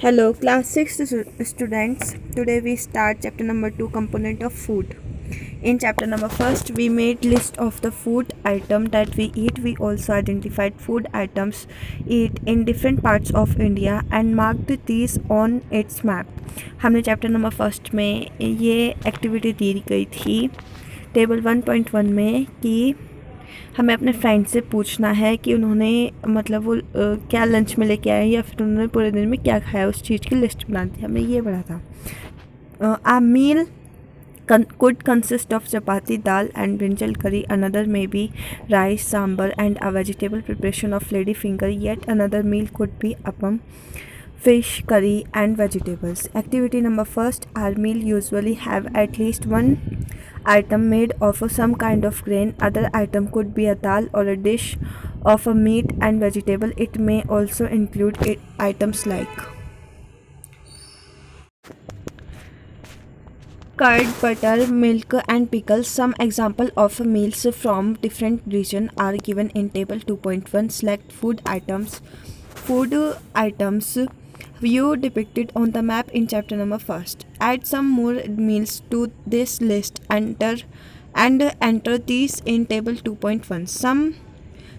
Hello, class 6 students. Today we start chapter number 2 component of food. In chapter number 1st, we made list of the food item that we eat. We also identified food items eat in different parts of India and marked these on its map. हमने chapter number first में ये activity दी गई थी table 1.1 में कि हमें अपने friend से पूछना है कि उन्होंने मतलब वो क्या लंच में लेके आए या फिर उन्होंने पूरे दिन में क्या खाया, उस चीज़ की लिस्ट बनानी थी। हमने ये पढ़ा था। आ मील could consist of chapati, dal and brinjal curry. Another may be rice, sambar and a vegetable preparation of lady finger. Yet another meal could be appam, fish curry and vegetables. Activity number first, our meal usually have at least one item made of some kind of grain. Other item could be a dal or a dish of a meat and vegetable. It may also include items like curd, butter, milk and pickles. Some example of meals from different region are given in table 2.1. Select food items view depicted on the map in chapter number 1st. Add some more meals to this list and enter these in table 2.1.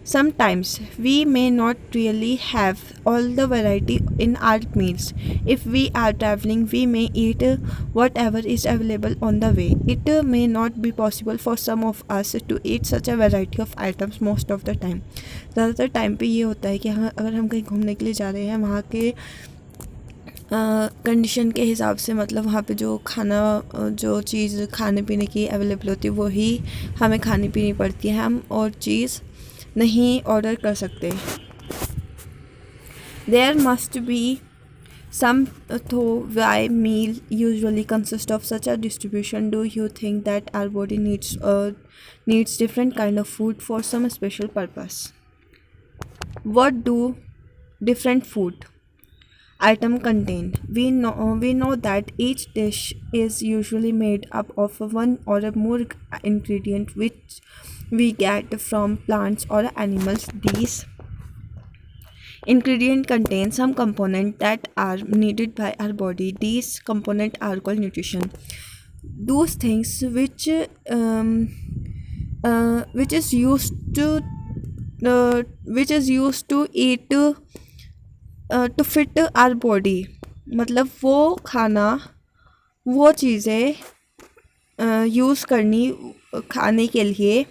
Sometimes we may not really have all the variety in our meals. If we are traveling, we may eat whatever is available on the way. It may not be possible for some of us to eat such a variety of items most of the time. ज़्यादातर time पे ये होता है कि अगर हम कहीं घूमने के लिए जा रहे हैं, वहाँ के कंडीशन के हिसाब से मतलब वहाँ पे जो खाना जो चीज़ खाने पीने की अवेलेबल होती है वही हमें खानी पीनी पड़ती है, हम और चीज़ नहीं ऑर्डर कर सकते. There must be some though why meal usually consist of such a distribution. Do you think that our body needs different kind of food for some special purpose? What do different food item contain? We know that each dish is usually made up of one or more ingredient which we get from plants or animals. These ingredients contain some components that are needed by our body. These components are called nutrition. Those things which is used to eat to fit our body. मतलब वो खाना वो चीज़ें use करनी खाने के लिए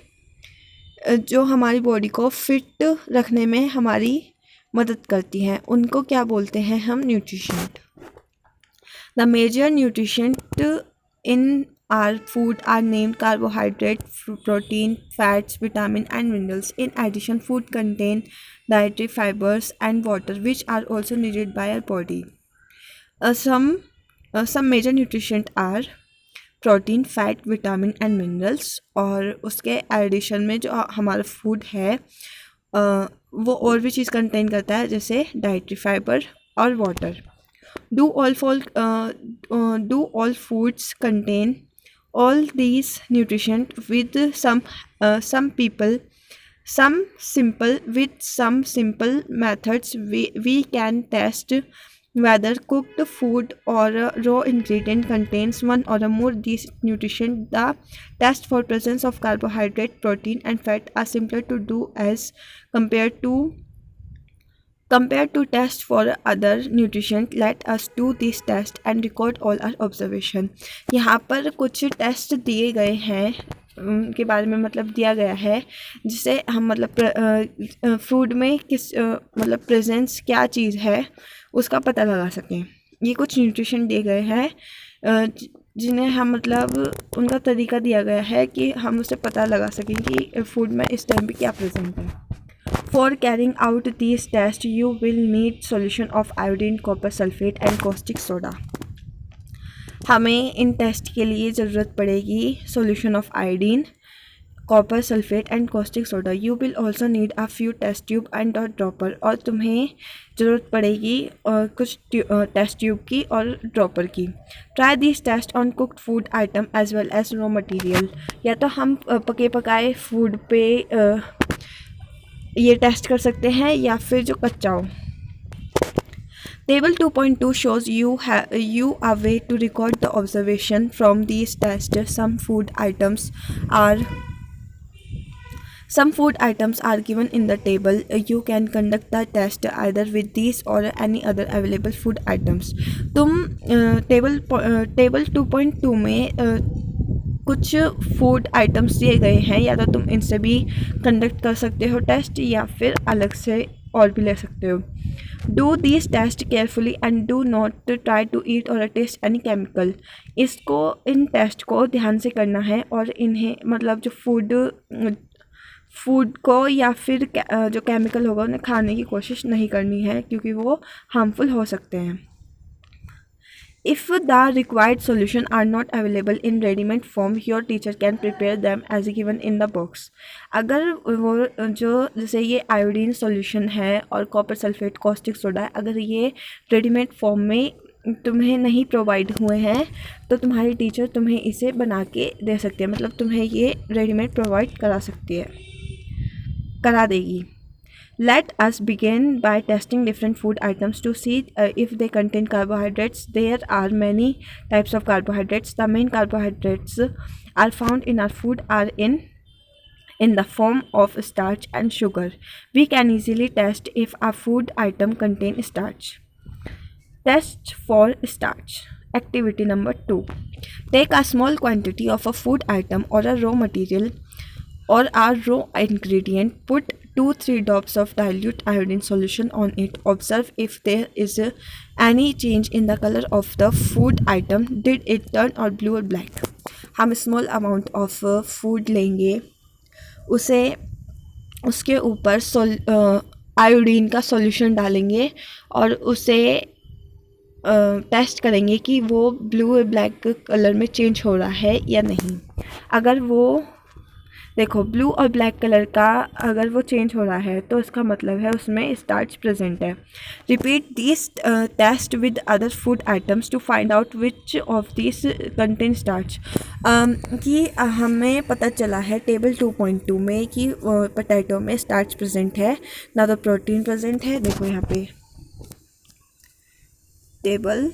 जो हमारी बॉडी को फिट रखने में हमारी मदद करती हैं, उनको क्या बोलते हैं हम? Nutrition. The major nutrition in our food are named carbohydrate, protein, fats, vitamin and minerals. In addition, food contain dietary fibers and water which are also needed by our body. Some major nutrition are protein, fat, vitamin and minerals. और उसके addition में जो हमारा food है वो और भी चीज़ contain करता है, जैसे डाइटरी फाइबर और water. Do all foods contain all these nutrition with some simple methods we can test whether cooked food or raw ingredient contains one or more these nutrition. The test for presence of carbohydrate, protein and fat are simpler to do as compared to test for other nutrition. Let us do this test and record all our observation. यहाँ पर कुछ test दिए गए हैं उनके बारे में मतलब दिया गया है जिससे हम मतलब फूड में किस मतलब प्रेजेंस क्या चीज़ है उसका पता लगा सकें. ये कुछ न्यूट्रिशन दिए गए हैं जिन्हें हम मतलब उनका तरीका दिया गया है कि हम उससे पता लगा सकें कि फूड में इस टाइम पे क्या प्रेजेंट है. For carrying out these tests, you will need solution of iodine, copper sulfate and caustic soda. हमें इन टेस्ट के लिए ज़रूरत पड़ेगी solution of iodine, copper sulfate and caustic soda. You will also need a few test tube and a dropper. और तुम्हें ज़रूरत पड़ेगी कुछ टेस्ट ट्यूब की और ड्रॉपर की. Try these tests on cooked food item as well as raw material. या तो हम पके पकाए फूड पे ये टेस्ट कर सकते हैं या फिर जो कच्चा हो. Table 2.2 shows you a way to record the observation from these tests. Some food items are given in the table. You can conduct the test either with these or any other available food items. तुम table 2.2 में कुछ food items दिए गए हैं, या तो तुम इनसे भी कंडक्ट कर सकते हो टेस्ट, या फिर अलग से और भी ले सकते हो. Do this test carefully and do not try to eat or taste any chemical. इन टेस्ट को ध्यान से करना है, और इन्हें मतलब जो फूड को या फिर जो केमिकल होगा उन्हें खाने की कोशिश नहीं करनी है, क्योंकि वो हार्मफुल हो सकते हैं. If the required solution are not available in ready-made form, your teacher can prepare them as given in the box. अगर वो जो जैसे ये आयोडीन सॉल्यूशन है और कॉपर सल्फेट कॉस्टिक सोडा है, अगर ये रेडीमेड फॉर्म में तुम्हें नहीं प्रोवाइड हुए हैं तो तुम्हारी टीचर तुम्हें इसे बना के दे सकती है, मतलब तुम्हें ये रेडीमेड प्रोवाइड करा देगी. Let us begin by testing different food items to see if they contain carbohydrates. There are many types of carbohydrates. The main carbohydrates are found in our food are in the form of starch and sugar. We can easily test if a food item contains starch. Test for starch. Activity number 2. Take a small quantity of a food item or a raw material or a raw ingredient. Put 2-3 drops of dilute iodine solution on it. Observe if there is any change in the color of the food item. Did it turn or blue or black? हम small amount of food लेंगे, उसके ऊपर iodine का solution डालेंगे और उसे test करेंगे कि वो ब्लू और ब्लैक कलर में चेंज हो रहा है या नहीं. अगर वो देखो ब्लू और ब्लैक कलर का अगर वो चेंज हो रहा है तो इसका मतलब है उसमें स्टार्च प्रेजेंट है. Repeat this test with other food items to find out which of this contain starch. कि हमें पता चला है टेबल 2.2 में कि पोटैटो में स्टार्च प्रेजेंट है, ना तो प्रोटीन प्रेजेंट है. देखो यहाँ पे table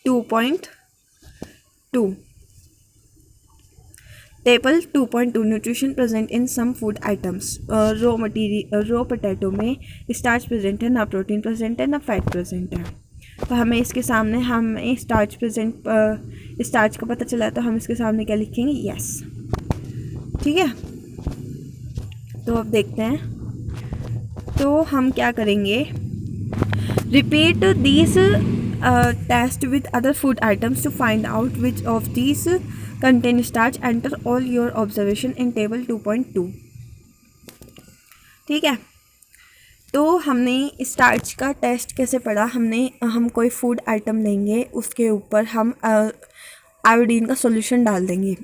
2.2 table 2.2 nutrition present in some food items. Raw potato में स्टार्च प्रेजेंट है, ना प्रोटीन प्रेजेंट है, ना फैट प्रेजेंट है. तो हमें इसके सामने हमें स्टार्च का पता चला है, तो हम इसके सामने क्या लिखेंगे? यस. ठीक है, तो अब देखते हैं. तो हम क्या करेंगे? Repeat this test with other food items to find out which of this contain starch. Enter all your observation in table 2.2. ठीक है, तो हमने स्टार्च का टेस्ट कैसे पढ़ा. हम कोई फूड आइटम लेंगे, उसके ऊपर हम आयोडीन का सॉल्यूशन डाल देंगे.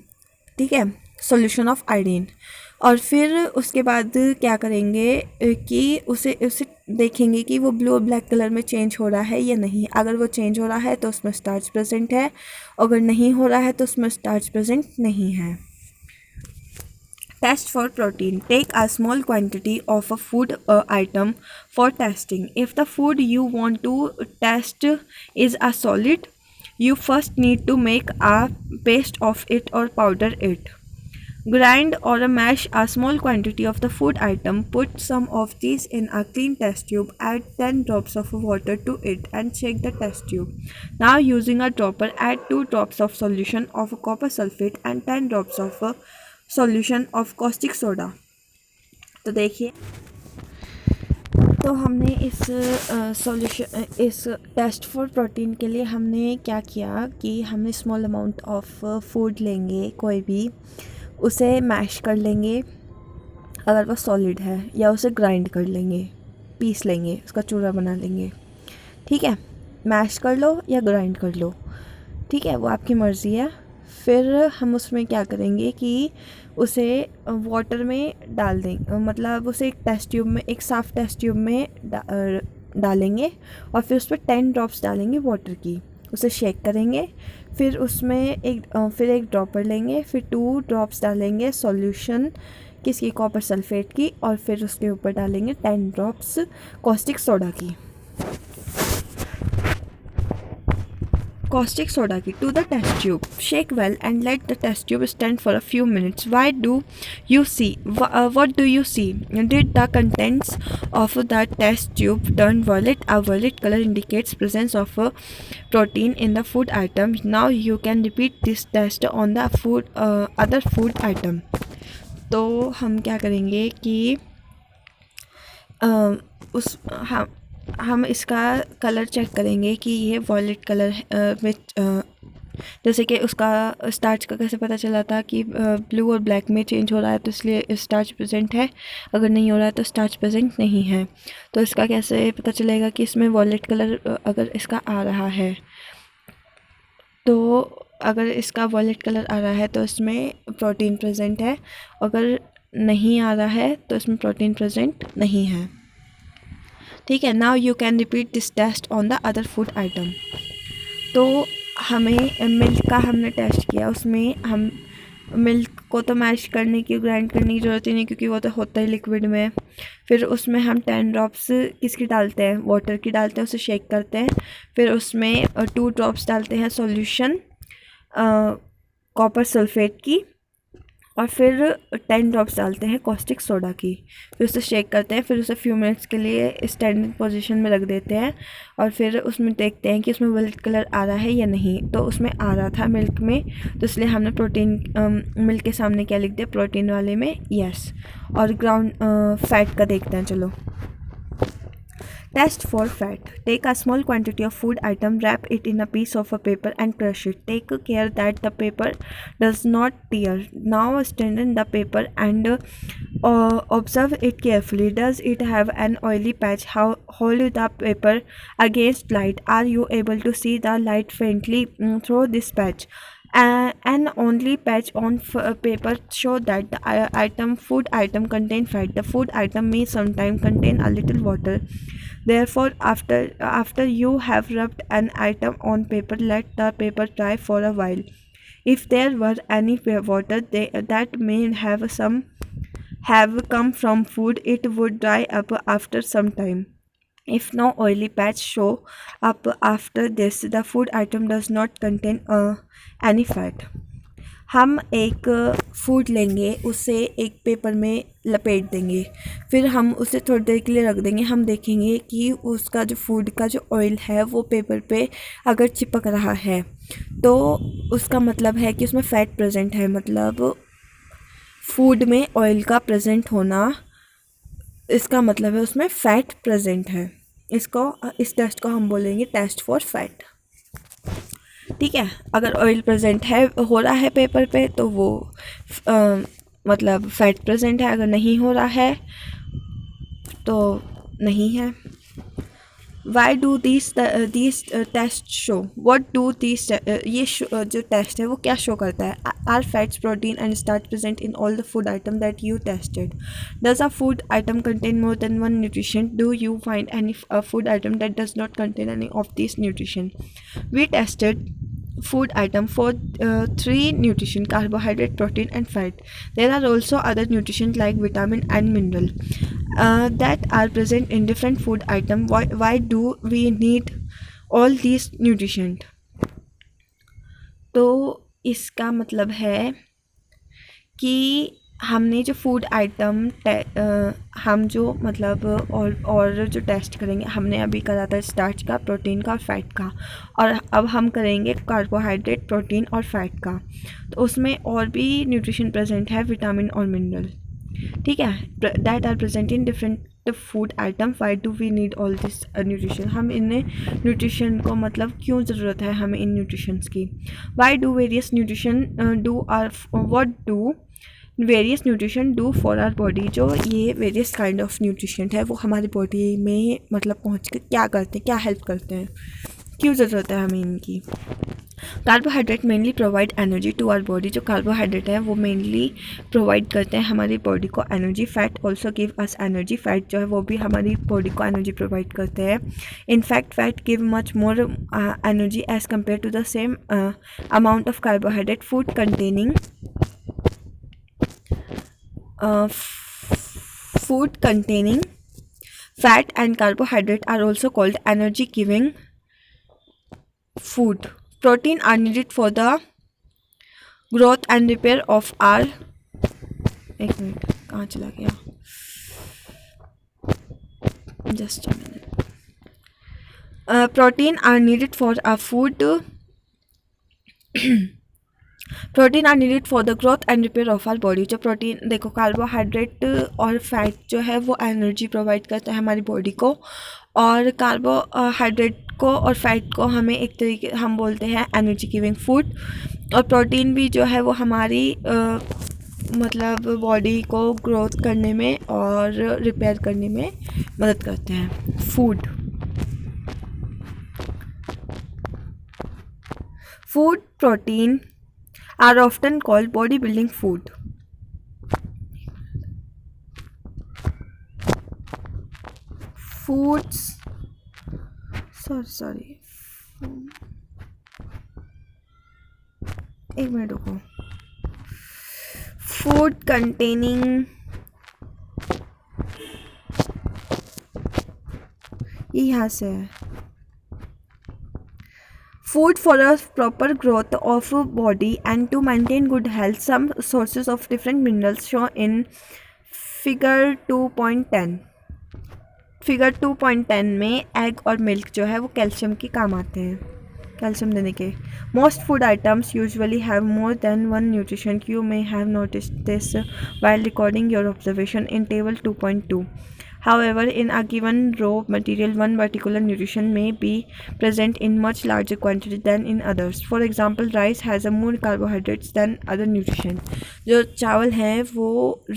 ठीक है, सॉल्यूशन ऑफ आयोडीन. और फिर उसके बाद क्या करेंगे कि उसे देखेंगे कि वो ब्लू और ब्लैक कलर में चेंज हो रहा है या नहीं. अगर वो चेंज हो रहा है तो उसमें स्टार्च प्रेजेंट है, अगर नहीं हो रहा है तो उसमें स्टार्च प्रेजेंट नहीं है. Test for protein. Take a small quantity of a food item for testing. If the food you want to test is a solid, you first need to make a paste of it or powder it. Grind or mash a small quantity of the food item. Put some of these in a clean test tube. Add 10 drops of water to it and shake the test tube. Now using a dropper, add 2 drops of solution of copper sulfate and 10 drops of solution of caustic soda. तो देखिए, तो हमने इस test for protein के लिए हमने क्या किया कि हमने स्मॉल अमाउंट ऑफ फूड लेंगे, कोई भी उसे मैश कर लेंगे अगर वो सॉलिड है, या उसे ग्राइंड कर लेंगे, पीस लेंगे, उसका चूरा बना लेंगे. ठीक है, मैश कर लो या ग्राइंड कर लो, ठीक है, वो आपकी मर्ज़ी है. फिर हम उसमें क्या करेंगे कि उसे वाटर में डाल देंगे, मतलब उसे एक टेस्ट ट्यूब में, एक साफ़ टेस्ट ट्यूब में डालेंगे और फिर उस पर 10 ड्रॉप्स डालेंगे वाटर की. उसे शेक करेंगे, फिर उसमें एक ड्रॉपर लेंगे, फिर 2 ड्रॉप्स डालेंगे सॉल्यूशन किसकी, कॉपर सल्फेट की, और फिर उसके ऊपर डालेंगे 10 ड्रॉप्स कॉस्टिक सोडा की. caustic soda की to the test tube. Shake well and let the test tube stand for a few minutes. What do you see? Did the contents of the test tube turn violet? A violet color indicates presence of a protein in the food item. Now you can repeat this test on the other food item. तो हम क्या करेंगे कि हम इसका colour check करेंगे कि ये वॉयलेट कलर में जैसे कि उसका स्टार्च का कैसे पता चला था कि ब्लू और ब्लैक में चेंज हो रहा है, तो इसलिए स्टार्च प्रेजेंट है, अगर नहीं हो रहा है तो स्टार्च प्रेजेंट नहीं है. तो इसका कैसे पता चलेगा कि इसमें वॉयलेट कलर अगर इसका आ रहा है, तो अगर इसका वॉयलेट कलर आ रहा है तो इसमें प्रोटीन प्रेजेंट है, अगर नहीं आ रहा है तो इसमें प्रोटीन प्रेजेंट नहीं है. ठीक है. Now you can repeat this test on the other food item. तो हमें मिल्क का हमने टेस्ट किया, उसमें हम मिल्क को तो मैश करने की, ग्राइंड करने की ज़रूरत ही नहीं, क्योंकि वो तो होता ही लिक्विड में. फिर उसमें हम 10 ड्रॉप्स किसकी डालते हैं, वाटर की डालते हैं, उसे शेक करते हैं. फिर उसमें 2 ड्रॉप्स डालते हैं सॉल्यूशन कॉपर सल्फेट की, और फिर 10 ड्रॉप्स डालते हैं कॉस्टिक सोडा की. फिर उसे शेक करते हैं, फिर उसे फ्यू मिनट्स के लिए स्टैंडिंग पोजीशन में रख देते हैं, और फिर उसमें देखते हैं कि उसमें वायलेट कलर आ रहा है या नहीं. तो उसमें आ रहा था मिल्क में, तो इसलिए हमने प्रोटीन मिल्क के सामने क्या लिख दिया, प्रोटीन वाले में यस. और ग्राउंड फैट का देखते हैं. चलो. Test for fat. Take a small quantity of food item, wrap it in a piece of a paper and crush it. Take care that the paper does not tear. Now straighten the paper and observe it carefully. Does it have an oily patch? Hold the paper against light. Are you able to see the light faintly through this patch? An only patch on paper show that the food item contain fat. The food item may sometimes contain a little water. Therefore, after you have rubbed an item on paper, let the paper dry for a while. If there were any water that may have come from food, it would dry up after some time. If no oily patch show up after this, the food item does not contain any fat. हम एक food लेंगे, उसे एक paper में लपेट देंगे, फिर हम उसे थोड़ी देर के लिए रख देंगे. हम देखेंगे कि उसका जो फूड का जो ऑयल है वो पेपर पे अगर चिपक रहा है, तो उसका मतलब है कि उसमें फ़ैट प्रेजेंट है. मतलब फूड में ऑयल का प्रेजेंट होना, इसका मतलब है उसमें फ़ैट प्रेजेंट है. इस टेस्ट को हम बोलेंगे टेस्ट फॉर फैट. ठीक है. अगर ऑयल प्रेजेंट है, हो रहा है पेपर पे, तो वो मतलब फैट प्रेजेंट है. अगर नहीं हो रहा है तो नहीं है. Why do these test show, what do these, ये जो टेस्ट है वो क्या शो करता है. Are fats, protein and starch present in all the food item that you tested. Does a food item contain more than one nutrition. Do you find any food item that does not contain any of this nutrition. We tested food item for 3 nutrition: carbohydrate, protein and fat. There are also other nutrition like vitamin and mineral that are present in different food item. Why do we need all these nutrition? तो इसका मतलब है कि हमने जो food item हम जो मतलब और जो टेस्ट करेंगे, हमने अभी करा था स्टार्च का, प्रोटीन का और फैट का, और अब हम करेंगे कार्बोहाइड्रेट, प्रोटीन और फैट का. तो उसमें और भी न्यूट्रिशन प्रेजेंट है, विटामिन और मिनरल. ठीक है. That are present in different food item. Why do we need all this nutrition. हम इन्हें न्यूट्रिशन को मतलब क्यों ज़रूरत है हमें इन न्यूट्रिशंस की. Why do various nutrition do are, what do various nutrition do for our body. जो ये वेरियस काइंड ऑफ न्यूट्रिशन है वो हमारी बॉडी में मतलब पहुँच कर क्या करते हैं, क्या हेल्प करते हैं, क्यों ज़रूरत है हमें इनकी. Carbohydrate mainly provide energy to our body. जो कार्बोहाइड्रेट है वो मेनली प्रोवाइड करते हैं हमारी बॉडी को energy. Fat also give us energy. Fat जो है वो भी हमारी बॉडी को एनर्जी प्रोवाइड करते हैं. In fact fat give much more energy as compare to the same amount of carbohydrate. Food containing food containing fat and carbohydrate are also called energy giving food. Protein are needed for the growth and repair of our, एक मिनट कहाँ चला गया, just a minute. Protein are needed for our food, protein are needed for the growth and repair of our body. जो protein, देखो carbohydrate और fat जो है वो एनर्जी प्रोवाइड करता है हमारी बॉडी को, और कार्बोहाइड्रेट को और फैट को हमें एक तरीके हम बोलते हैं एनर्जी गिविंग फूड, और प्रोटीन भी जो है वो हमारी मतलब बॉडी को ग्रोथ करने में और रिपेयर करने में मदद करते हैं। Food protein are often called bodybuilding food. Foods, sorry, एक मिनट रुको। Food containing ये यहाँ से है। Food for a proper growth of body and to maintain good health. Some sources of different minerals shown in figure 2.10. Figure 2.10 में egg और milk जो है वो कैल्शियम के काम आते हैं, कैल्शियम देने के। Most food items usually have more than one nutrition. You may have noticed this while recording your observation in table 2.2. However, in a given raw material, one particular nutrition may be present in much larger quantity than in others. For example, rice has a more carbohydrates than other nutrition. जो चावल हैं वो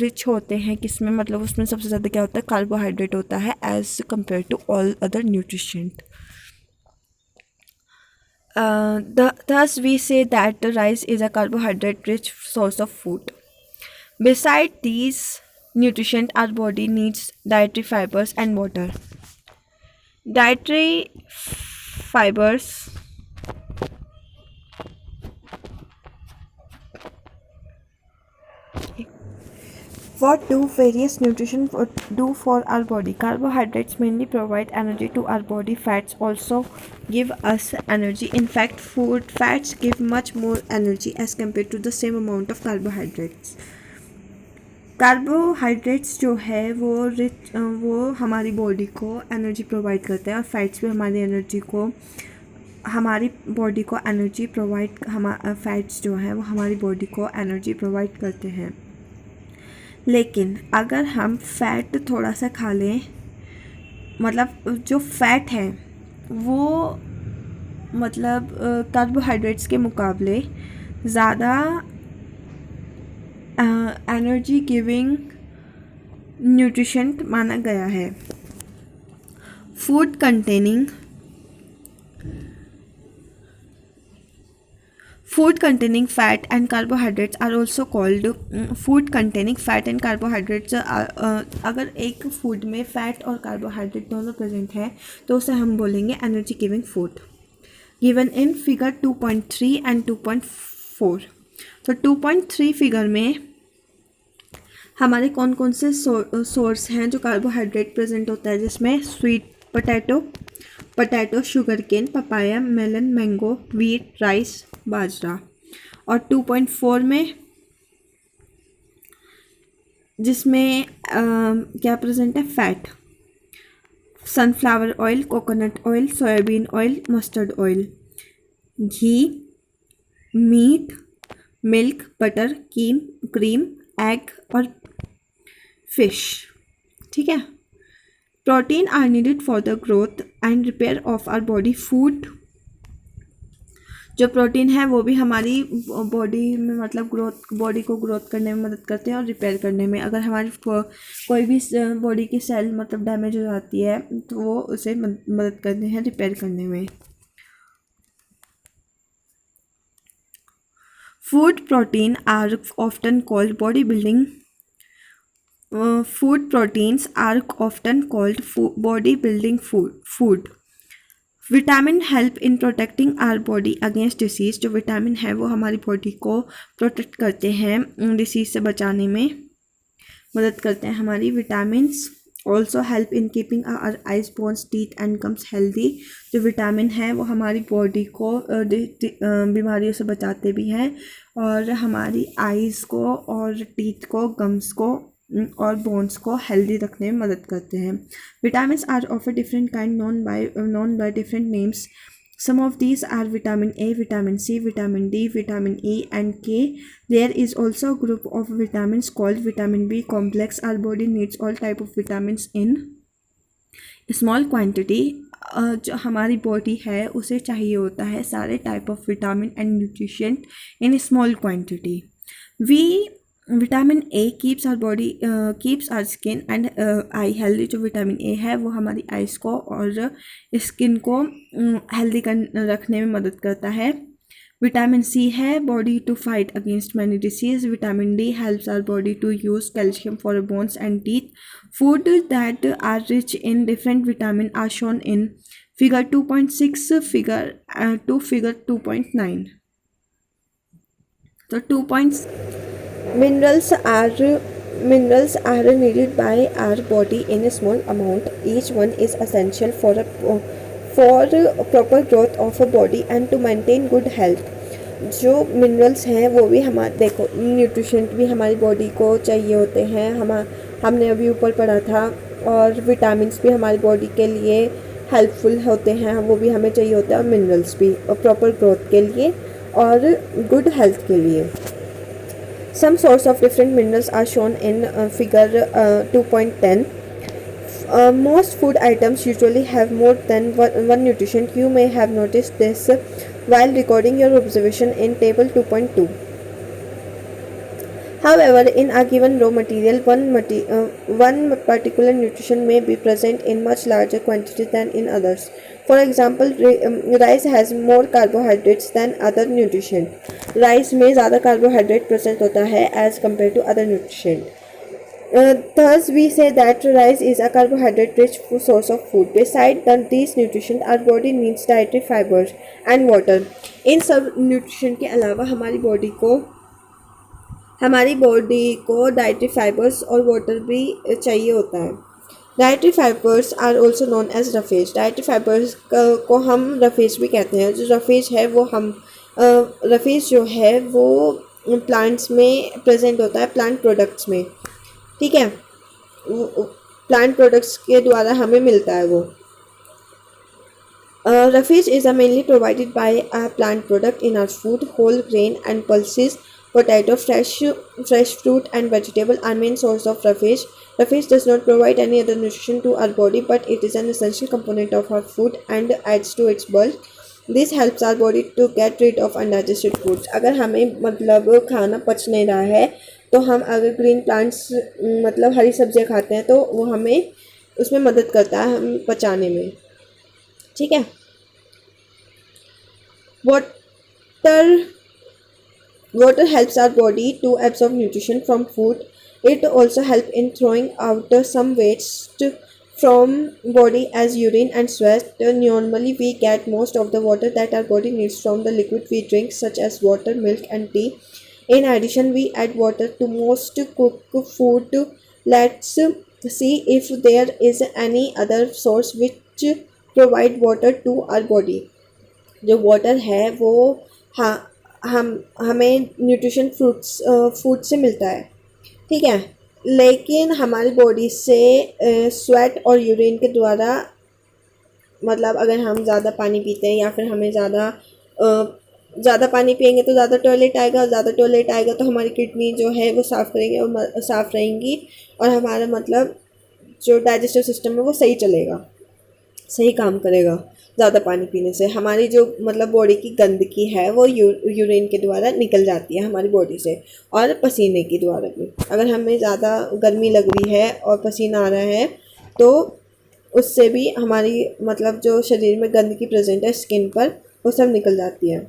rich होते हैं किसमें, मतलब उसमें सबसे ज़्यादा क्या होता है, कार्बोहाइड्रेट होता है as compared to all other nutrition. Thus we say that the rice is a carbohydrate rich source of food. Beside these nutrition, our body needs dietary fibers and water. Dietary fibers what do various nutrition do for our body? Carbohydrates mainly provide energy to our body. Fats also give us energy. In fact, fats give much more energy as compared to the same amount of carbohydrates. Carbohydrates जो है वो हमारी body को energy provide करते हैं, और fats भी हमारी बॉडी को एनर्जी प्रोवाइड फैट्स जो हैं वो हमारी बॉडी को एनर्जी प्रोवाइड करते हैं। लेकिन अगर हम फैट थोड़ा सा खा लें, मतलब जो फैट है वो मतलब कार्बोहाइड्रेट्स के मुकाबले ज़्यादा एनर्जी गिविंग न्यूट्रिशन माना गया है। Food containing fat and carbohydrates are also called food containing fat and carbohydrates. अगर एक फूड में फैट और कार्बोहाइड्रेट दोनों प्रेजेंट है तो उसे हम बोलेंगे energy giving food. Given in figure 2.3 and 2.4। तो 2.3 फिगर में हमारे कौन कौन से सोर्स हैं जो कार्बोहाइड्रेट प्रेजेंट होता है, जिसमें sweet potato, sugar cane, papaya, melon, mango, wheat, rice, बाजरा। और 2.4 में जिसमें क्या प्रेजेंट है, fat, sunflower oil, coconut oil, soybean oil, mustard oil, ghee, meat, milk, butter, cream, egg और फिश। ठीक है। Protein are needed for the growth and repair of our body. Food जो प्रोटीन है वो भी हमारी बॉडी में मतलब बॉडी को ग्रोथ करने में मदद करते हैं और रिपेयर करने में। अगर हमारी कोई भी बॉडी की सेल मतलब डैमेज हो जाती है तो वो उसे मदद करते हैं रिपेयर करने में। Food protein are often called body building food proteins are often called bodybuilding food. Vitamin help in protecting our body against disease. जो विटामिन है वो हमारी बॉडी को प्रोटेक्ट करते हैं, डिसीज़ से बचाने में मदद करते हैं हमारी vitamins. Also help in keeping our eyes bones teeth and gums healthy. जो विटामिन है वो हमारी बॉडी को बीमारियों से बचाते भी हैं और हमारी आइज़ को और टीथ को गम्स को और बोन्स को हेल्दी रखने में मदद करते हैं। Vitamin are of a different kind known by different names. Some of these are vitamin A, vitamin C, vitamin D, vitamin E and K. There is also a group of vitamins called vitamin B complex. Our body needs all type of vitamins in small quantity. जो हमारी body है उसे चाहिए होता है सारे type of vitamin and nutrition in small quantity. We vitamin A keeps our skin and eye healthy. जो vitamin A है वो हमारी आइज़ को और स्किन को हेल्दी रखने में मदद करता है. विटामिन सी है body to fight against many disease. Vitamin D helps our body to use calcium for bones and teeth. Food that are rich in different vitamin are shown in figure 2.6 figure 2.9. तो 2 points. Minerals are needed by our body in a small amount. Each one is essential for proper growth of a body and to maintain good health. जो minerals हैं वो भी हमारे देखो न्यूट्रिशेंट भी हमारी body को चाहिए होते हैं. हमने अभी ऊपर पढ़ा था. और विटामिन्स भी हमारी बॉडी के लिए हेल्पफुल होते हैं, वो भी हमें चाहिए होते हैं. और मिनरल्स भी प्रॉपर ग्रोथ के लिए और गुड हेल्थ के लिए. Some source of different minerals are shown in figure 2.10. Most food items usually have more than one nutrition. You may have noticed this while recording your observation in table 2.2. However, in a given raw material, one particular nutrition may be present in much larger quantities than in others. For example, rice has more carbohydrates than other nutrition. Rice में ज़्यादा carbohydrate present होता है as compared to other nutrition. Thus, we say that rice is a carbohydrate-rich source of food. Besides these nutrition, our body needs dietary fibers and water. इन सब nutrition के अलावा हमारी body को dietary fibres और water भी चाहिए होता है. Dietary fibres are also known as roughage. Dietary fibres को हम रफेज भी कहते हैं. जो रफेज है वो रफेज जो है वो प्लांट्स में प्रेजेंट होता है, प्लांट प्रोडक्ट्स में. ठीक है, प्लांट प्रोडक्ट्स के द्वारा हमें मिलता है वो. Roughage is mainly provided by a plant product in our food. Whole grain and pulses, potato, fresh fruit and vegetable are main source of roughage. Roughage does not provide any other nutrition to our body, but it is an essential component of our food and adds to its bulk. This helps our body to get rid of undigested foods. अगर हमें मतलब खाना पच नहीं रहा है तो हम अगर ग्रीन प्लांट्स मतलब हरी सब्जियां खाते हैं तो वो हमें उसमें मदद करता है हम पचाने में. ठीक है. Water helps our body to absorb nutrition from food. It also helps in throwing out some waste from body as urine and sweat. Normally, we get most of the water that our body needs from the liquid we drink, such as water, milk, and tea. In addition, we add water to most cooked food. Let's see if there is any other source which provide water to our body. जो water है वो हमें nutrition food से मिलता है. ठीक है, लेकिन हमारी बॉडी से स्वेट और यूरिन के द्वारा मतलब अगर हम ज़्यादा पानी पीते हैं या फिर हमें ज़्यादा पानी पिएंगे तो ज़्यादा टॉयलेट आएगा. ज़्यादा टॉयलेट आएगा तो हमारी किडनी जो है वो साफ़ करेंगे और साफ़ रहेंगी और हमारा मतलब जो डाइजेस्टिव सिस्टम है वो सही चलेगा, सही काम करेगा. ज़्यादा पानी पीने से हमारी जो मतलब बॉडी की गंदगी है वो यूरिन के द्वारा निकल जाती है हमारी बॉडी से और पसीने के द्वारा भी. अगर हमें ज़्यादा गर्मी लग रही है और पसीना आ रहा है तो उससे भी हमारी मतलब जो शरीर में गंदगी प्रेजेंट है स्किन पर वो सब निकल जाती है.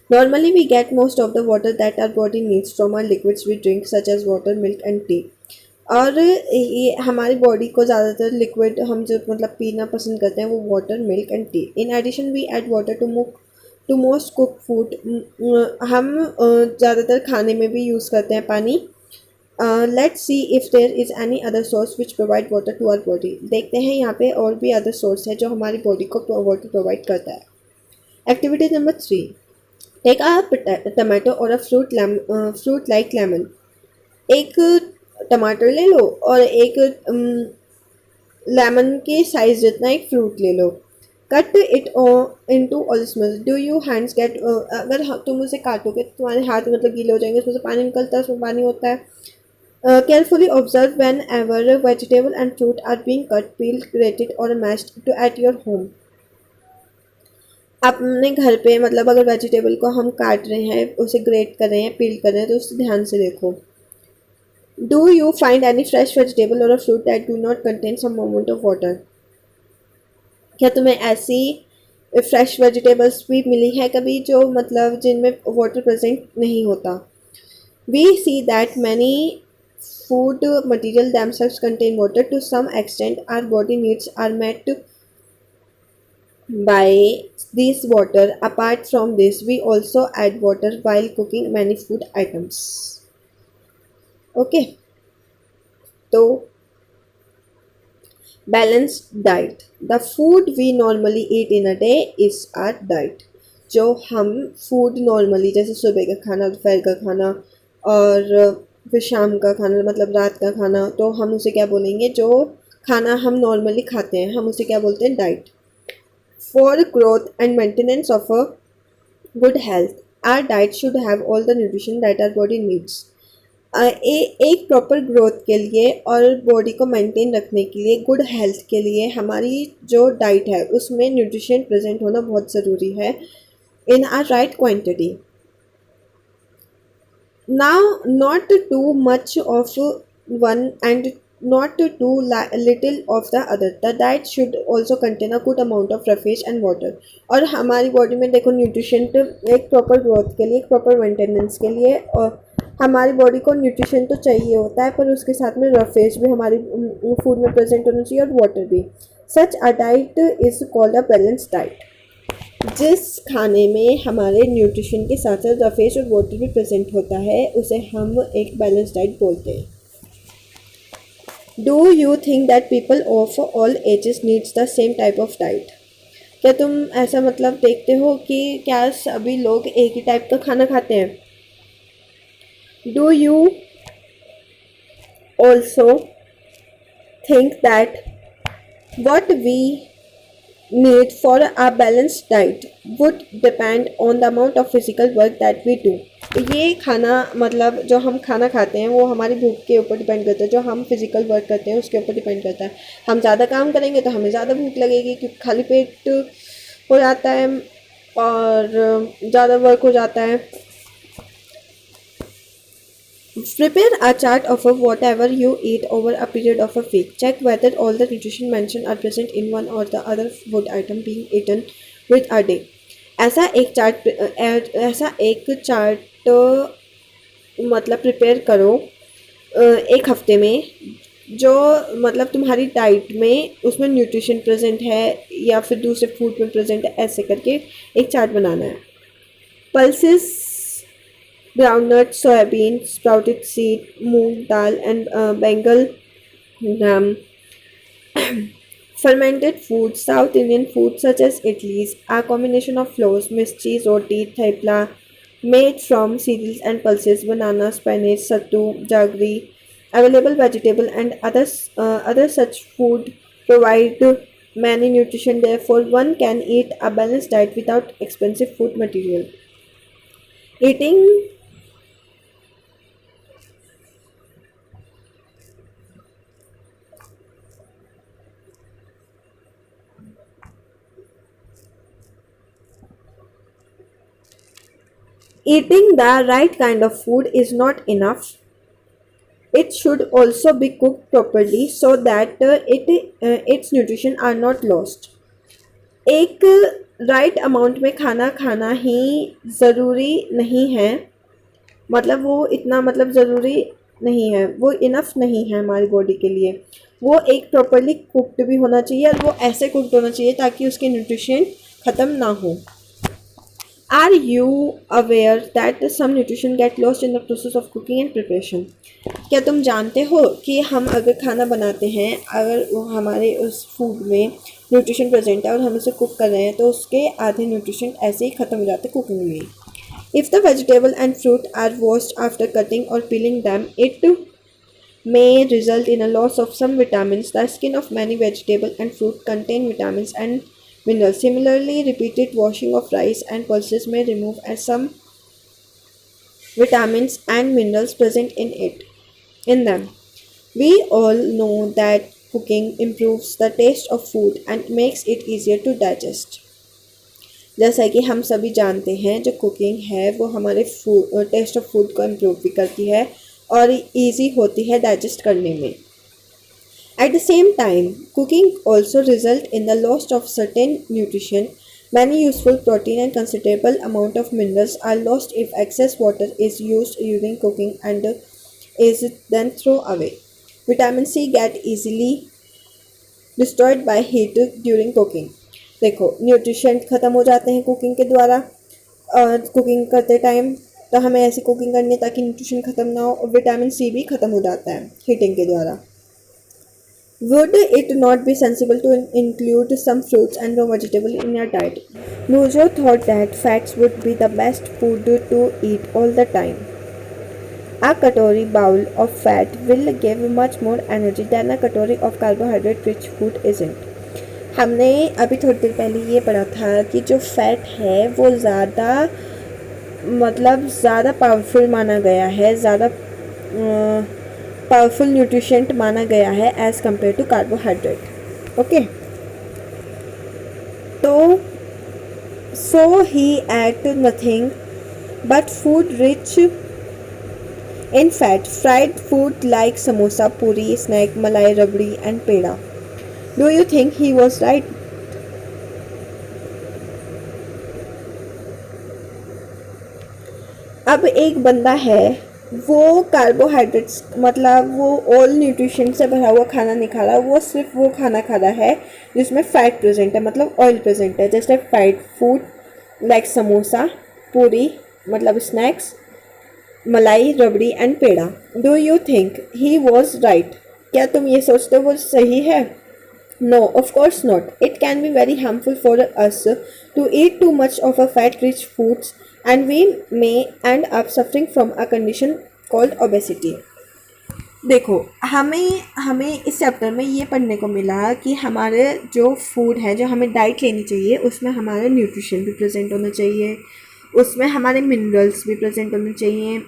Normally, we get most of the water that our body needs from our liquids we drink, such as water, milk, and tea. और ये हमारी बॉडी को ज़्यादातर लिक्विड हम जो मतलब पीना पसंद करते हैं वो water, milk and tea. In addition we add water to most cook food. हम ज़्यादातर खाने में भी यूज़ करते हैं पानी. Let's see if there is any other source which provide water to our body. देखते हैं यहाँ पे और भी अदर सोर्स है जो हमारी बॉडी को वाटर प्रोवाइड करता है। Activity number 3, take a tomato or a fruit like lemon. एक टमाटर ले लो और एक लेमन के साइज जितना एक फ्रूट ले लो। Cut it into all small. Do you hands get, अगर तुम उसे काटोगे तो तुम्हारे हाथ मतलब गीले हो जाएंगे, उसमें से पानी निकलता है, उसमें पानी होता है। Carefully observe whenever vegetable and fruit are being cut, peeled, grated or mashed to at your home. अपने घर पे मतलब अगर वेजिटेबल को हम काट रहे हैं, उसे ग्रेट कर रहे हैं, पील कर रहे हैं, तो उसे ध्यान से देखो। Do you find any fresh vegetable और a fruit that do not contain some amount of water. क्या तुम्हें ऐसी फ्रेश वेजिटेबल्स भी मिली है कभी जो मतलब जिनमें वाटर प्रेजेंट नहीं होता। We see that many food material themselves contain water to some extent. Our body needs are met by this water. Apart from this, we also add water while cooking many food items. Okay, so balanced diet. The food we normally eat in a day is our diet. जो हम food normally जैसे सुबह का खाना, दोपहर का खाना और फिर शाम का खाना मतलब रात का खाना, तो हम उसे क्या बोलेंगे, जो खाना हम नॉर्मली खाते हैं हम उसे क्या बोलते हैं, diet. For growth and maintenance of a good health, our diet should have all the nutrition that our body needs. एक प्रॉपर ग्रोथ के लिए और बॉडी को मेंटेन रखने के लिए, गुड हेल्थ के लिए हमारी जो डाइट है उसमें न्यूट्रिशन प्रेजेंट होना बहुत ज़रूरी है in a right quantity. Now, not too much of one and not too little of the other. The diet should also contain a good amount of refresh and water. और हमारी body में देखो nutrition एक proper growth के लिए, एक proper maintenance के लिए, और हमारी बॉडी को न्यूट्रिशन तो चाहिए होता है पर उसके साथ में रफेज भी हमारी फूड में प्रेजेंट होना चाहिए और वाटर भी। Such a diet is called a balance diet. जिस खाने में हमारे न्यूट्रिशन के साथ साथ रफेज और वाटर भी प्रेजेंट होता है उसे हम एक बैलेंस डाइट बोलते हैं। Do you think that people of all ages needs the same type of diet. क्या तुम ऐसा मतलब देखते हो कि क्या सभी लोग एक ही टाइप का खाना खाते हैं। Do you also think that what we need for a balanced diet would depend on the amount of physical work that we do। ये खाना मतलब जो हम खाना खाते हैं वो हमारी भूख के ऊपर डिपेंड करता है, जो हम फिजिकल वर्क करते हैं उसके ऊपर डिपेंड करता है। हम ज़्यादा काम करेंगे तो हमें ज़्यादा भूख लगेगी क्योंकि खाली पेट हो जाता है और ज़्यादा वर्क हो जाता है। Prepare a chart of whatever you eat over a period of a week. Check whether all the nutrition mentioned are present in one or the other food item being eaten with a day. ऐसा एक chart मतलब prepare करो एक हफ्ते में, जो मतलब तुम्हारी डाइट में उसमें न्यूट्रिशन प्रेजेंट है या फिर दूसरे फूड में प्रेजेंट है, ऐसे करके एक चार्ट बनाना है। Pulses, groundnut, soybean, sprouted seed, moong dal and bengal gram. Fermented foods, South Indian foods such as idlis, a combination of flours, mischi, roti, thepla, made from cereals and pulses, banana, spinach, sattu, jaggery. Available vegetable and other such food provide many nutrition. Therefore, one can eat a balanced diet without expensive food material. Eating Eating the right kind of food is not enough. It should also be cooked properly so that its nutrition are not lost. एक right amount में खाना खाना ही ज़रूरी नहीं है, मतलब वो इतना मतलब ज़रूरी नहीं है, वो इनफ नहीं है हमारी बॉडी के लिए। वो एक प्रॉपरली कुक्ड भी होना चाहिए और वो ऐसे कुक्ड होना चाहिए ताकि उसके न्यूट्रिशन ख़त्म ना हो। Are you aware that some nutrition get lost in the process of cooking and preparation? क्या तुम जानते हो कि हम अगर खाना बनाते हैं, अगर वो हमारे उस फूड में न्यूट्रिशन प्रेजेंट है और हम उसे कुक कर रहे हैं तो उसके आधे न्यूट्रिशन ऐसे ही ख़त्म हो जाते हैं कुकिंग में। If the vegetable and fruit are washed after cutting और peeling them, it may result in a loss of some vitamins. The skin of many vegetable and fruit contain vitamins and minerals. Similarly, repeated washing of rice and pulses may remove some vitamins and minerals present in them. We all know that cooking improves the taste of food and makes it easier to digest. जैसा कि हम सभी जानते हैं, जो cooking है वो हमारे टेस्ट ऑफ फूड को इम्प्रूव भी करती है और इजी होती है डाइजेस्ट करने में। At the same time, cooking also result in the loss of certain nutrition. Many useful protein and considerable amount of minerals are lost if excess water is used during cooking and is then thrown away. Vitamin C get easily destroyed by heat during cooking. देखो, nutrition ख़त्म हो जाते हैं cooking के द्वारा, और cooking करते time तो हमें ऐसी कुकिंग करनी है ताकि न्यूट्रिशन ख़त्म ना हो, और विटामिन सी भी ख़त्म हो जाता है हीटिंग के द्वारा। Would it not be sensible to include some fruits and raw vegetable in your diet? Nujo thought that fats would be the best food to eat all the time. A katori bowl of fat will give much more energy than a katori of carbohydrate rich food isn't. हमने अभी थोड़ी देर पहले ये पढ़ा था कि जो fat है वो ज़्यादा पावरफुल माना गया है, ज़्यादा पावरफुल न्यूट्रिशेंट माना गया है as compare to carbohydrate. Okay, तो so he ate nothing but food rich in fat, fried food like samosa, puri, snack, malai, rabri and peda. Do you think he was right? अब एक बंदा है, वो कार्बोहाइड्रेट्स वो ऑल न्यूट्रिशन से भरा हुआ खाना नहीं खा रहा, वो सिर्फ वो खाना खा रहा है जिसमें फैट प्रेजेंट है, ऑयल प्रेजेंट है, जैसे fried food like samosa, puri snacks, malai, rabri and peda. Do you think he was right? क्या तुम ये सोचते हो वो सही है? No, of course not. It can be very harmful for us to eat too much of a fat-rich foods, and we may end up suffering from a condition called obesity. देखो, हमें इस चैप्टर में ये पढ़ने को मिला कि हमारे जो फूड है, जो हमें डाइट लेनी चाहिए, उसमें हमारे न्यूट्रिशन भी प्रेजेंट होना चाहिए, उसमें हमारे मिनरल्स भी प्रेजेंट होने चाहिए,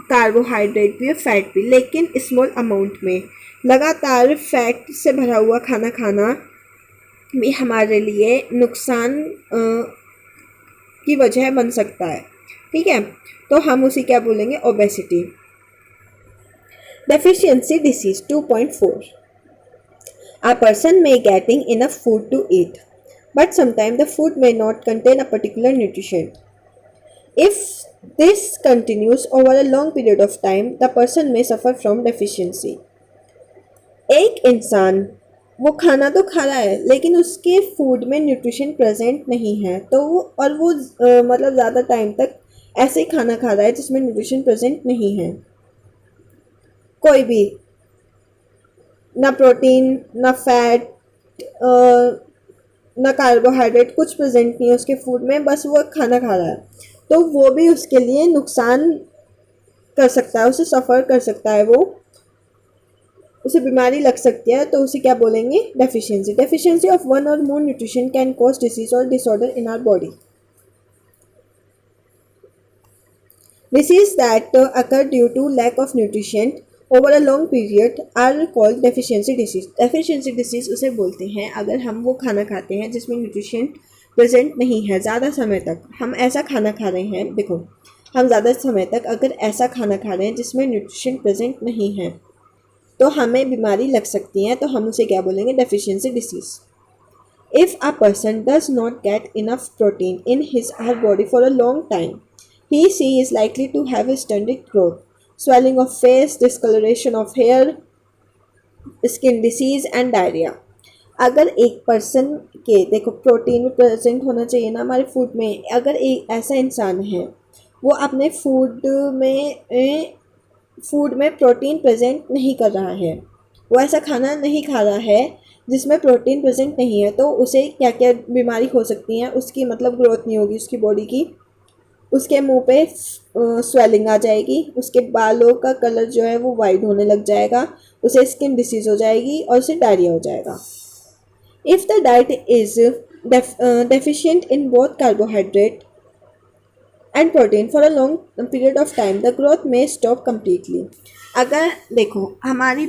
कार्बोहाइड्रेट भी और फैट भी, लेकिन स्मॉल अमाउंट में। लगातार फैट से भरा हुआ खाना खाना भी हमारे लिए नुकसान की वजह बन सकता है। ठीक है, तो हम उसे क्या बोलेंगे? Obesity. Deficiency disease 2.4। A person may getting enough food to eat, but sometimes the food may not contain a particular nutrition. If this continues over a long period of time, the person may suffer from deficiency. एक इंसान वो खाना तो खा रहा है लेकिन उसके फूड में न्यूट्रिशन प्रेजेंट नहीं है, तो वो ज़्यादा टाइम तक ऐसे ही खाना खा रहा है जिसमें न्यूट्रिशन प्रेजेंट नहीं है, कोई भी, ना प्रोटीन, ना फैट, ना कार्बोहाइड्रेट, कुछ प्रेजेंट नहीं है उसके फूड में, बस वो खाना खा रहा है, तो वो भी उसके लिए नुकसान कर सकता है, उसे सफ़र कर सकता है, उसे बीमारी लग सकती है, तो उसे क्या बोलेंगे? Deficiency. Deficiency of one or more nutrition can cause disease or disorder in our body. Disease that occur due to lack of nutrition over a long period are called deficiency disease. Deficiency disease उसे बोलते हैं अगर हम वो खाना खाते हैं जिसमें न्यूट्रिशन प्रेजेंट नहीं है, ज़्यादा समय तक हम ऐसा खाना खा रहे हैं। देखो, हम ज़्यादा समय तक अगर ऐसा खाना खा रहे हैं जिसमें न्यूट्रिशन प्रेजेंट नहीं है तो हमें बीमारी लग सकती है, तो हम उसे क्या बोलेंगे? Deficiency disease. If a person does not get enough protein in his or her body for a long time, he is likely to have stunted growth, swelling of face, discoloration of hair, skin disease and diarrhea. अगर एक person के, देखो protein भी present होना चाहिए ना हमारे food में, अगर एक ऐसा इंसान है वो अपने फूड में प्रोटीन प्रेजेंट नहीं कर रहा है, वो ऐसा खाना नहीं खा रहा है जिसमें प्रोटीन प्रेजेंट नहीं है, तो उसे क्या क्या बीमारी हो सकती हैं, उसकी मतलब ग्रोथ नहीं होगी उसकी बॉडी की, उसके मुंह पे स्वेलिंग आ जाएगी, उसके बालों का कलर जो है वो वाइट होने लग जाएगा, उसे स्किन डिसीज हो जाएगी और उसे डायरिया हो जाएगा। If the diet is deficient in both carbohydrate and protein for a long period of time, the growth may stop completely. अगर देखो हमारी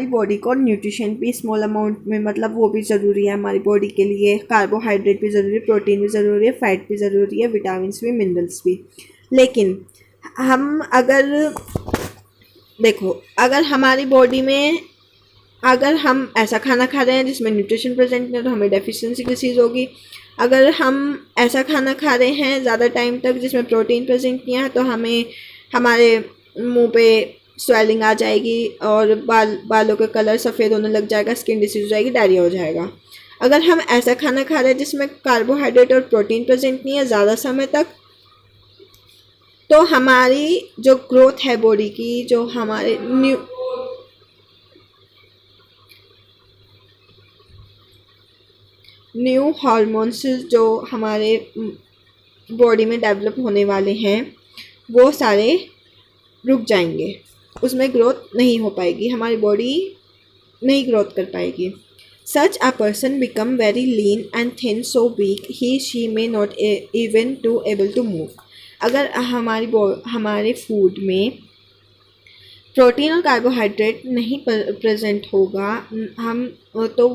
बॉडी को न्यूट्रिशन भी स्मॉल अमाउंट में, मतलब वो भी ज़रूरी है हमारी बॉडी के लिए, कार्बोहाइड्रेट भी ज़रूरी है, प्रोटीन भी ज़रूरी है, फैट भी ज़रूरी है, विटामिन्स भी, मिनरल्स भी। लेकिन हम अगर देखो, अगर हमारी बॉडी में अगर हम ऐसा खाना खा रहे हैं जिसमें न्यूट्रिशन प्रेजेंट नहीं है तो हमें डेफिशिएंसी डिसीज़ होगी। अगर हम ऐसा खाना खा रहे हैं ज़्यादा टाइम तक जिसमें प्रोटीन प्रेजेंट नहीं है तो हमें हमारे मुंह पे स्वेलिंग आ जाएगी और बालों का कलर सफ़ेद होने लग जाएगा, स्किन डिसीज हो जाएगी, डायरिया हो जाएगा। अगर हम ऐसा खाना खा रहे हैं जिसमें कार्बोहाइड्रेट और प्रोटीन प्रेजेंट नहीं है ज़्यादा समय तक, तो हमारी जो ग्रोथ है बॉडी की, जो हमारे न्यू हार्मोन्स जो हमारे बॉडी में डेवलप होने वाले हैं वो सारे रुक जाएंगे, उसमें ग्रोथ नहीं हो पाएगी, हमारी बॉडी नहीं ग्रोथ कर पाएगी। Such a person become very lean and thin, so weak he she may not even to able to move. अगर हमारे फूड में प्रोटीन और कार्बोहाइड्रेट नहीं प्रेजेंट होगा हम तो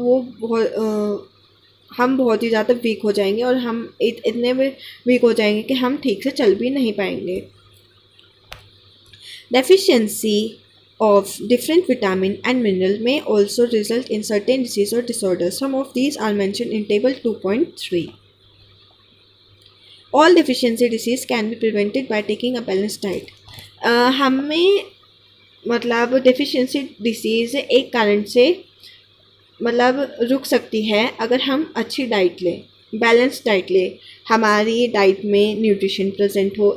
हम बहुत ही ज़्यादा वीक हो जाएंगे और हम इतने वीक हो जाएंगे कि हम ठीक से चल भी नहीं पाएंगे। Deficiency of different vitamin and mineral may also result in certain disease or disorders. Some of these are mentioned in table 2.3. All deficiency disease can be prevented by taking a balanced diet. हमें मतलब deficiency disease एक कारण से मतलब रुक सकती है अगर हम अच्छी डाइट लें, बैलेंस डाइट लें, हमारी डाइट में न्यूट्रिशन प्रेजेंट हो,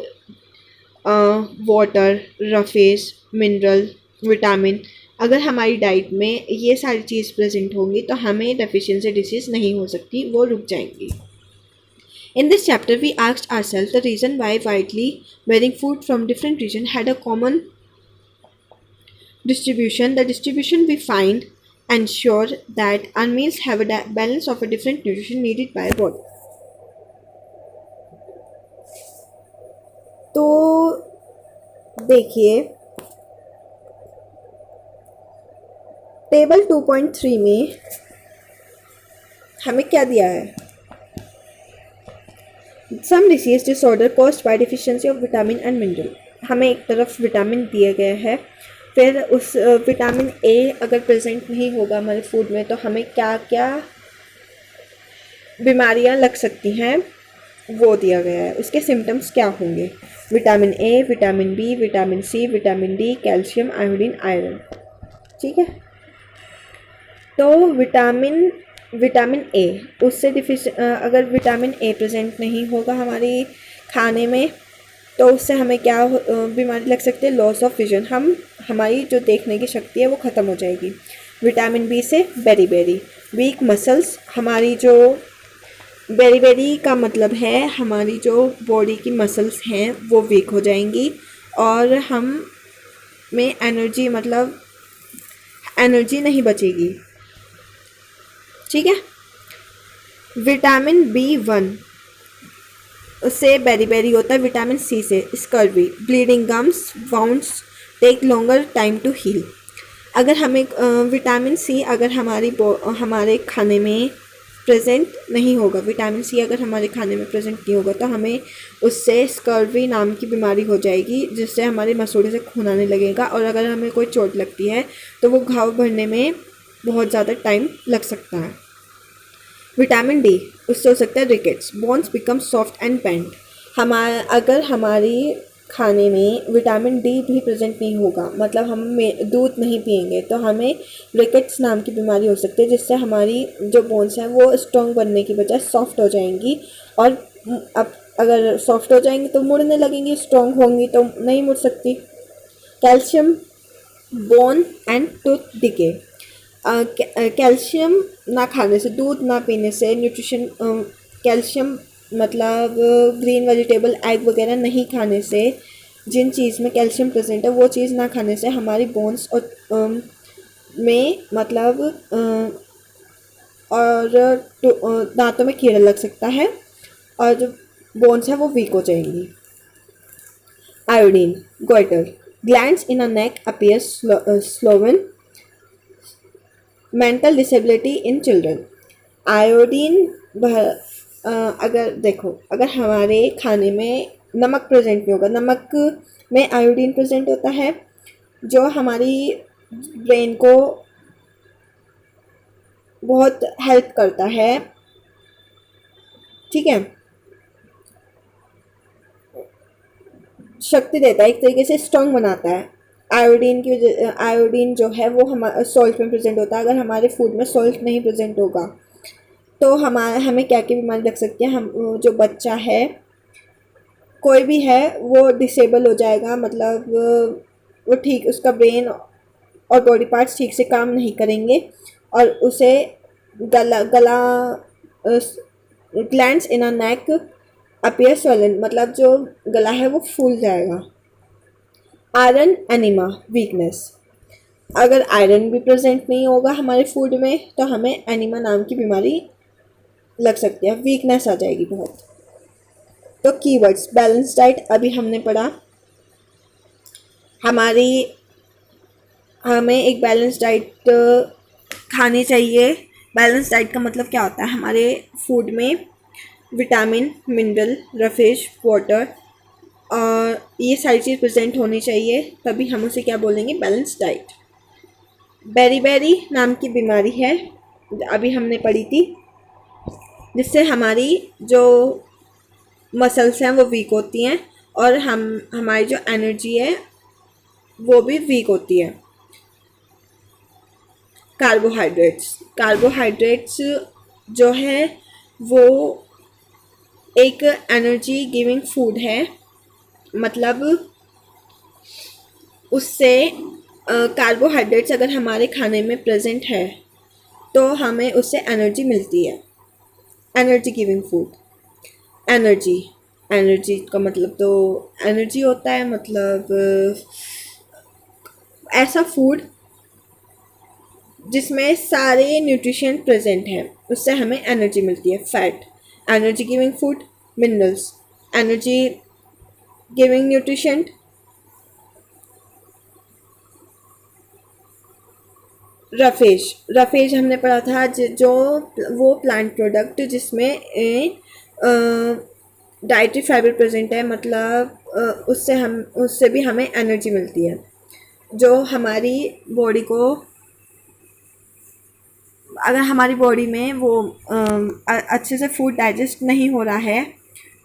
वाटर, रफेज, मिनरल, विटामिन, अगर हमारी डाइट में ये सारी चीज़ प्रेजेंट होंगी तो हमें डेफिशिएंसी डिसीज़ नहीं हो सकती, वो रुक जाएंगी। In this chapter we asked ourselves the reason why widely varying food from different regions had a common distribution. The distribution we find ensure that our meals have a balance of a different nutrition needed by body. तो देखिए table 2.3 में हमें क्या दिया है, some disease disorder caused by deficiency of vitamin and mineral. हमें एक तरफ विटामिन दिया गया है, फिर उस विटामिन ए अगर प्रेजेंट नहीं होगा हमारे फूड में तो हमें क्या क्या बीमारियां लग सकती हैं वो दिया गया है, उसके सिम्टम्स क्या होंगे। Vitamin A, vitamin B, vitamin C, vitamin D, calcium, iodine, iron. ठीक है, तो विटामिन ए, उससे अगर विटामिन ए प्रेजेंट नहीं होगा हमारी खाने में तो उससे हमें क्या बीमारी लग सकती है, लॉस ऑफ विजन, हमारी जो देखने की शक्ति है वो ख़त्म हो जाएगी। विटामिन बी से बेरी वीक मसल्स, हमारी जो बेरी का मतलब है हमारी जो बॉडी की मसल्स हैं वो वीक हो जाएंगी और हम में एनर्जी नहीं बचेगी। ठीक है, विटामिन B1 से बेरी होता है, विटामिन सी से scurvy, bleeding gums, wounds take longer time to heal. अगर हमें विटामिन सी अगर हमारे खाने में प्रेजेंट नहीं होगा, विटामिन सी अगर हमारे खाने में प्रेजेंट नहीं होगा तो हमें उससे स्कर्वी नाम की बीमारी हो जाएगी जिससे हमारे मसूड़े से खून आने लगेगा और अगर हमें कोई चोट लगती है तो वो घाव भरने में बहुत ज़्यादा टाइम लग सकता है। विटामिन डी, उससे हो सकता है rickets, bones become soft and bend. अगर हमारी खाने में विटामिन डी भी प्रेजेंट नहीं होगा, मतलब हम दूध नहीं पिएंगे तो हमें रिकेट्स नाम की बीमारी हो सकती है, जिससे हमारी जो बोन्स हैं वो स्ट्रॉन्ग बनने की बजाय सॉफ्ट हो जाएंगी। और अब अगर सॉफ्ट हो जाएंगी तो मुड़ने लगेंगी, स्ट्रॉन्ग होंगी तो नहीं मुड़ सकती। Calcium, bone and tooth decay. Calcium ना खाने से, दूध ना पीने से, न्यूट्रिशन कैल्शियम मतलब ग्रीन वेजिटेबल, एग वगैरह नहीं खाने से, जिन चीज़ में कैल्शियम प्रेजेंट है वो चीज़ ना खाने से हमारी बोन्स और में मतलब और दांतों में कीड़ा लग सकता है और जो बोन्स है वो वीक हो जाएंगी। Iodine, goitre, glands in a neck appears swollen, mental disability in children. Iodine अगर देखो, अगर हमारे खाने में नमक प्रेजेंट नहीं होगा, नमक में आयोडीन प्रेजेंट होता है जो हमारी ब्रेन को बहुत हेल्प करता है, ठीक है, शक्ति देता है, एक तरीके से स्ट्रॉन्ग बनाता है। आयोडीन की आयोडीन जो है वो हमारे सॉल्ट में प्रेजेंट होता है। अगर हमारे फूड में सॉल्ट नहीं प्रेजेंट होगा तो हमें क्या क्या बीमारी लग सकती है। हम जो बच्चा है, कोई भी है, वो डिसेबल हो जाएगा, मतलब वो ठीक, उसका ब्रेन और बॉडी पार्ट्स ठीक से काम नहीं करेंगे और उसे गला ग्लैंड्स इन अ नेक अपीयर swollen, मतलब जो गला है वो फूल जाएगा। Iron enema, weakness. अगर आयरन भी प्रेजेंट नहीं होगा हमारे फूड में तो हमें एनीमा नाम की बीमारी लग सकती है, वीकनेस आ जाएगी बहुत। तो कीवर्ड्स, बैलेंस डाइट अभी हमने पढ़ा। हमें एक बैलेंस डाइट खानी चाहिए। बैलेंस डाइट का मतलब क्या होता है, हमारे फूड में विटामिन, मिनरल, रफेज, वाटर और ये सारी चीज़ प्रेजेंट होनी चाहिए, तभी हम उसे क्या बोलेंगे, बैलेंस डाइट। बेरी नाम की बीमारी है, अभी हमने पढ़ी थी, जिससे हमारी जो मसल्स हैं वो वीक होती हैं और हमारी जो एनर्जी है वो भी वीक होती है। कार्बोहाइड्रेट्स जो है वो एक एनर्जी गिविंग फूड है, मतलब उससे कार्बोहाइड्रेट्स अगर हमारे खाने में प्रेजेंट है तो हमें उससे एनर्जी मिलती है। Energy giving food. एनर्जी का मतलब तो एनर्जी होता है, मतलब ऐसा फूड जिसमें सारे न्यूट्रिशन प्रेजेंट हैं, उससे हमें एनर्जी मिलती है। Fat, energy giving food. Minerals, energy giving nutrition. Roughage हमने पढ़ा था, जो वो प्लांट प्रोडक्ट जिसमें डाइटरी फाइबर प्रेजेंट है, मतलब उससे भी हमें एनर्जी मिलती है, जो हमारी बॉडी को, अगर हमारी बॉडी में वो अच्छे से फूड डाइजेस्ट नहीं हो रहा है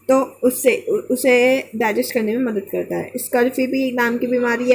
तो उसे डाइजेस्ट करने में मदद करता है। स्कर्वी भी एक नाम की बीमारी है।